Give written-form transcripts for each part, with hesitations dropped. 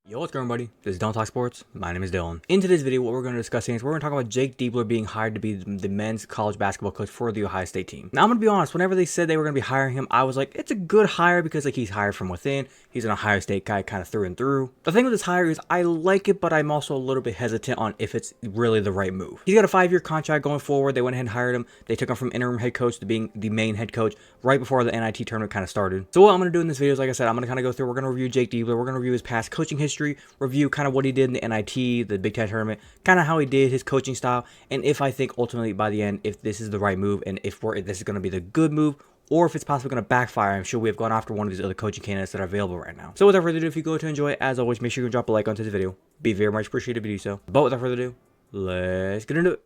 Yo, what's going on, everybody? This is Don't Talk Sports. My name is Dylan. In today's video, what we're going to discuss is we're going to talk about Jake Diebler being hired to be the men's college basketball coach for the Ohio State team. Now, I'm going to be honest. Whenever they said they were going to be hiring him, I was like, it's a good hire because he's hired from within. He's an Ohio State guy kind of through and through. The thing with this hire is I like it, but I'm also a little bit hesitant on if it's really the right move. He's got a 5-year contract going forward. They went ahead and hired him. They took him from interim head coach to being the main head coach right before the NIT tournament kind of started. So what I'm going to do in this video is, like I said, I'm going to kind of go through. We're going to review Jake Diebler. We're going to review his past coaching history, review kind of what he did in the NIT, the Big Ten tournament, kind of how he did his coaching style, and if I think ultimately by the end, if this is the right move, and if this is going to be the good move, or if it's possibly going to backfire. I'm sure we have gone after one of these other coaching candidates that are available right now. So without further ado, if you go to enjoy it, as always, make sure you drop a like onto this video. Be very much appreciated if you do so. But without further ado, let's get into it.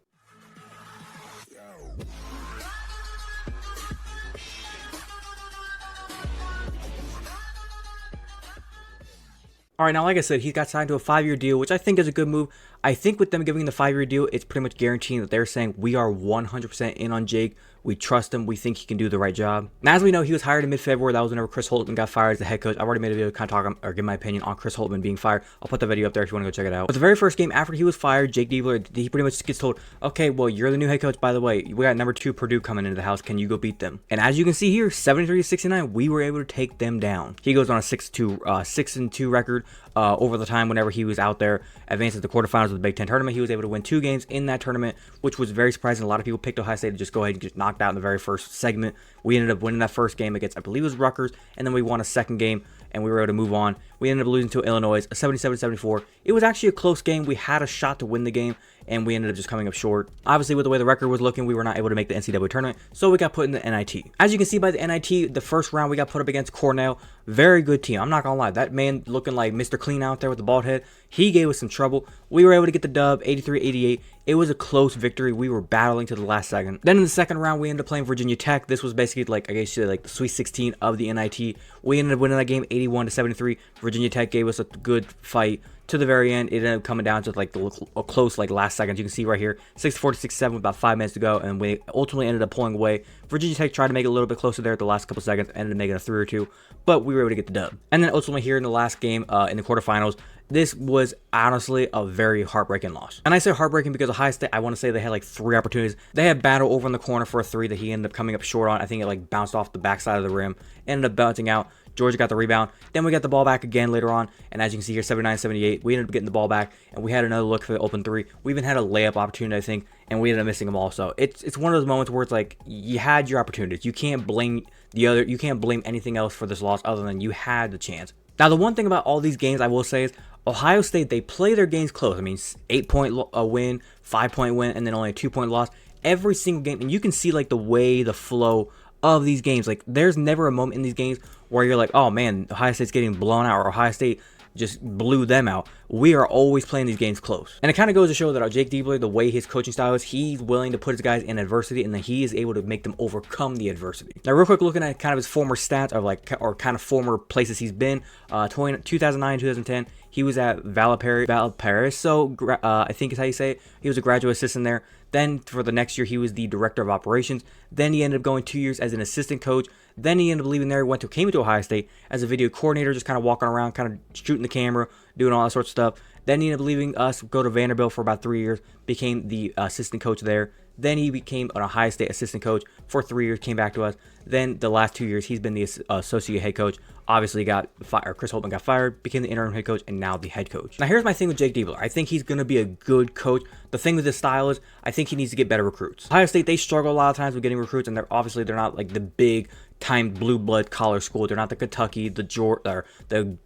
All right, now, like I said, he got signed to a 5-year deal, which I think is a good move. I think with them giving the 5-year deal, it's pretty much guaranteeing that they're saying we are 100% in on Jake. We trust him. We think he can do the right job. Now, as we know, he was hired in mid-February. That was whenever Chris Holtman got fired as the head coach. I've already made a video kind of talk or give my opinion on Chris Holtman being fired. I'll put the video up there if you want to go check it out. But the very first game after he was fired, Jake Diebler, he pretty much gets told, okay, well, you're the new head coach. By the way, we got number 2 Purdue coming into the house. Can you go beat them? And as you can see here, 73-69, we were able to take them down. He goes on a 6-2 record over the time whenever he was out there, advances to the quarterfinals of the Big Ten tournament. He was able to win 2 games in that tournament, which was very surprising. A lot of people picked Ohio State to just go ahead and get knocked out in the very first segment. We ended up winning that first game against, I believe it was Rutgers, and then we won a second game, and we were able to move on. We ended up losing to Illinois, a 77-74. It was actually a close game. We had a shot to win the game, and we ended up just coming up short. Obviously, with the way the record was looking, we were not able to make the NCAA tournament, so we got put in the NIT. As you can see by the NIT, the first round we got put up against Cornell. Very good team. I'm not gonna lie. That man looking like Mr. Clean out there with the bald head, he gave us some trouble. We were able to get the dub, 83-88. It was a close victory. We were battling to the last second. Then in the second round, we ended up playing Virginia Tech. This was basically like, I guess you say, like the Sweet 16 of the NIT. We ended up winning that game 81-73. Virginia Tech gave us a good fight to the very end. It ended up coming down to like a close like last seconds. You can see right here, 64-67 with about 5 minutes to go, and we ultimately ended up pulling away. Virginia Tech tried to make it a little bit closer there at the last couple seconds, ended up making a 3 or 2, but we were able to get the dub. And then ultimately here in the last game in the quarterfinals, this was honestly a very heartbreaking loss. And I say heartbreaking because Ohio State, I want to say they had like 3 opportunities. They had Battle over in the corner for a 3 that he ended up coming up short on. I think it like bounced off the backside of the rim, ended up bouncing out. Georgia got the rebound. Then we got the ball back again later on. And as you can see here, 79-78, we ended up getting the ball back, and we had another look for the open 3. We even had a layup opportunity, I think, and we ended up missing them all. So it's one of those moments where it's like you had your opportunities. You can't blame you can't blame anything else for this loss other than you had the chance. Now, the one thing about all these games I will say is Ohio State, they play their games close. I mean, 8-point win, 5-point win, and then only a 2-point loss every single game. And you can see like the flow of these games. Like, there's never a moment in these games where you're like, oh man, Ohio State's getting blown out, or Ohio State just blew them out. We are always playing these games close. And it kind of goes to show that Jake Diebler, the way his coaching style is, he's willing to put his guys in adversity, and then he is able to make them overcome the adversity. Now, real quick, looking at kind of his former stats of like, or kind of former places he's been, 2009, 2010, he was at Valparaiso, I think is how you say it. He was a graduate assistant there. Then for the next year, he was the director of operations. Then he ended up going 2 years as an assistant coach. Then he ended up leaving there, came into Ohio State as a video coordinator, just kind of walking around, kind of shooting the camera, doing all that sorts of stuff. Then he ended up leaving us, go to Vanderbilt for about 3 years, became the assistant coach there. Then he became an Ohio State assistant coach for 3 years, came back to us. Then the last 2 years, he's been the associate head coach. Obviously got fired. Chris Holtman got fired, became the interim head coach, and now the head coach. Now, here's my thing with Jake Diebler. I think he's going to be a good coach. The thing with his style is, I think he needs to get better recruits. Ohio State, they struggle a lot of times with getting recruits, and they're not like the big time blue blood collar school. They're not the Kentucky, the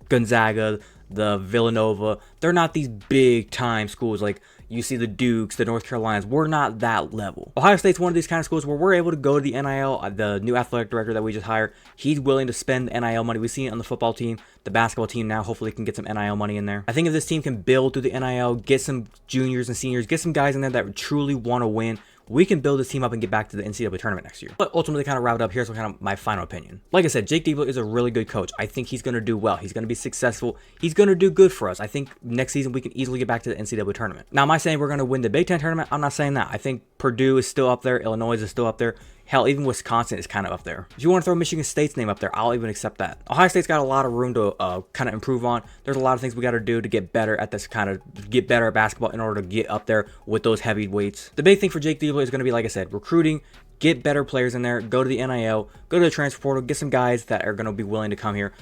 Gonzaga, the Villanova. They're not these big time schools like you see the Dukes, the North Carolinas. We're not that level. Ohio State's one of these kind of schools where we're able to go to the NIL. The new athletic director that we just hired, he's willing to spend NIL money. We see it on the football team, the basketball team now. Hopefully can get some NIL money in there. I think if this team can build through the NIL, get some juniors and seniors, get some guys in there that truly want to win, we can build this team up and get back to the NCAA tournament next year. But ultimately, kind of wrap it up, here's kind of my final opinion. Like I said, Jake Diebler is a really good coach. I think he's going to do well. He's going to be successful. He's going to do good for us. I think next season we can easily get back to the NCAA tournament. Now, am I saying we're going to win the Big Ten tournament? I'm not saying that. I think Purdue is still up there. Illinois is still up there. Hell, even Wisconsin is kind of up there. If you want to throw Michigan State's name up there, I'll even accept that. Ohio State's got a lot of room to kind of improve on. There's a lot of things we got to do to get better at this, kind of get better at basketball in order to get up there with those heavyweights. The big thing for Jake Diebler is going to be, like I said, recruiting. Get better players in there. Go to the NIL. Go to the transfer portal. Get some guys that are going to be willing to come here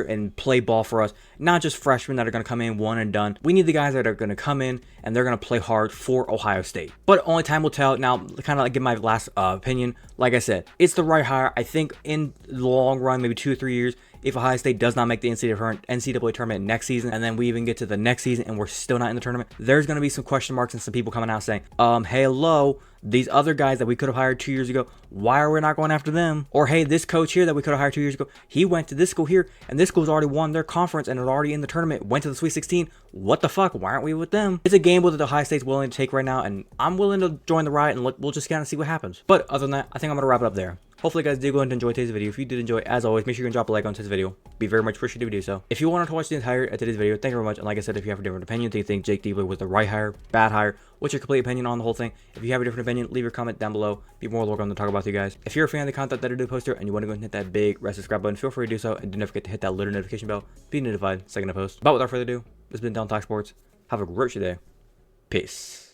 and play ball for us, not just freshmen that are going to come in one and done. We need the guys that are going to come in and they're going to play hard for Ohio State. But only time will tell. Now, kind of like give my last opinion. Like I said, it's the right hire. I think in the long run, maybe 2 or 3 years, if Ohio State does not make the NCAA tournament next season, and then we even get to the next season and we're still not in the tournament, there's going to be some question marks and some people coming out saying, hey, hello, these other guys that we could have hired 2 years ago, why are we not going after them? Or, hey, this coach here that we could have hired 2 years ago, he went to this school here, and this school's already won their conference and is already in the tournament, went to the Sweet 16. What the fuck? Why aren't we with them? It's a gamble that Ohio State's willing to take right now, and I'm willing to join the riot, and we'll just kind of see what happens. But other than that, I think I'm going to wrap it up there. Hopefully, guys did go ahead and enjoy today's video. If you did enjoy, as always, make sure you can drop a like on today's video. Be very much appreciative if you do so. If you wanted to watch the entire today's video, thank you very much. And like I said, if you have a different opinion, do you think Jake Diebler was the right hire, bad hire? What's your complete opinion on the whole thing? If you have a different opinion, leave your comment down below. Be more welcome to talk about with you guys. If you're a fan of the content that I do post here and you want to go and hit that big red subscribe button, feel free to do so. And do not forget to hit that little notification bell. Be notified second I post. But without further ado, this has been Talk Sports. Have a great day. Peace.